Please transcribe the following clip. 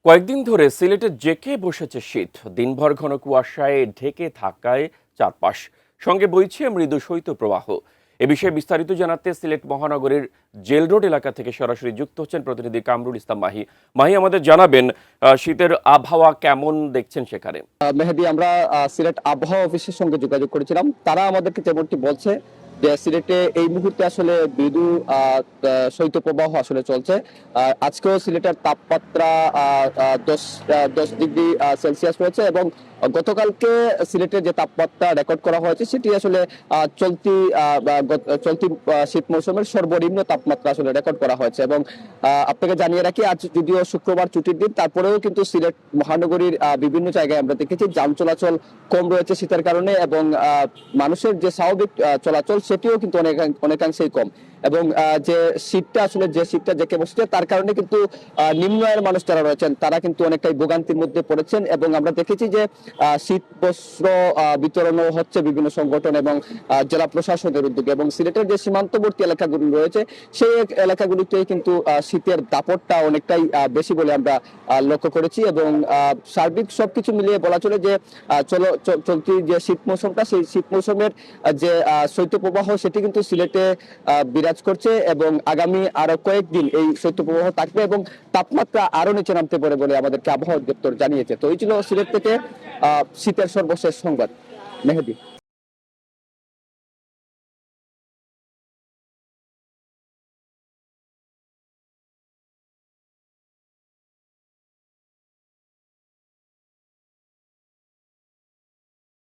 কয়েকদিন ধরে সিলেটে জেঁকে বসেছে শীত। দিনভর ঘন কুয়াশায় ঢেকে থাকায় চারপাশ, সঙ্গে বইছে মৃদু শৈত্যপ্রবাহ। এ বিষয়ে বিস্তারিত জানাতে সিলেট মহানগরীর জেল রোড এলাকা থেকে সরাসরি যুক্ত হচ্ছেন প্রতিনিধি কামরুল ইসলাম মাহি। মাহি, আমাদের জানাবেন শীতের আবহাওয়া কেমন দেখছেন সেখানে? মেহেদী, আমরা সিলেট আবহাওয়া অফিসের সঙ্গে যোগাযোগ করেছিলাম। তারা আমাদেরকে যেমনটি বলছে যে সিলেটে এই মুহূর্তে আসলে মৃদু শৈত্যপ্রবাহ আসলে চলছে। আজকেও সিলেটের তাপমাত্রা 10 ডিগ্রি সেলসিয়াস রয়েছে এবং গতকালকে সিলেটের যে তাপমাত্রা রেকর্ড করা হয়েছে সেটি আসলে চলতি চলতি শীত মৌসুমের সর্বনিম্ন তাপমাত্রা আসলে রেকর্ড করা হয়েছে। এবং আপনাকে জানিয়ে রাখি, আজ যদিও শুক্রবার ছুটির দিন, তারপরেও কিন্তু সিলেট মহানগরীর বিভিন্ন জায়গায় আমরা দেখেছি যান চলাচল কম রয়েছে শীতের কারণে, এবং মানুষের যে স্বাভাবিক চলাচল সেটিও কিন্তু অনেকাংশেই কম। এবং যে শীতটা জেঁকে বসছে তার কারণে কিন্তু নিম্ন আয়ের মানুষ যারা রয়েছেন তারা কিন্তু অনেকটাই ভোগান্তির মধ্যে পড়েছেন। এবং আমরা দেখেছি যে শীত বস্ত্র বিতরণও হচ্ছে বিভিন্ন সংগঠন এবং জেলা প্রশাসনের উদ্যোগে। এবং সিলেটের যে সীমান্তবর্তী এলাকাগুলি রয়েছে সেই এলাকাগুলিতে কিন্তু শীতের দাপটটা অনেকটাই বেশি বলে আমরা লক্ষ্য করেছি। এবং সার্বিক সবকিছু মিলিয়ে বলা চলে যে চলতি যে শীত মৌসুমটা, সেই শীত মৌসুমের যে শৈত্যপ্রবাহ সেটি কিন্তু সিলেটে বিরাজ করছে এবং আগামী আরো কয়েকদিন এই শৈত্যপ্রবাহ থাকবে এবং তাপমাত্রা আরো নিচে নামতে পারে বলে আমাদেরকে আবহাওয়া দপ্তর জানিয়েছে। তো এই ছিল সিলেট থেকে শীতের সর্বশেষ সংবাদ। মেহেদী।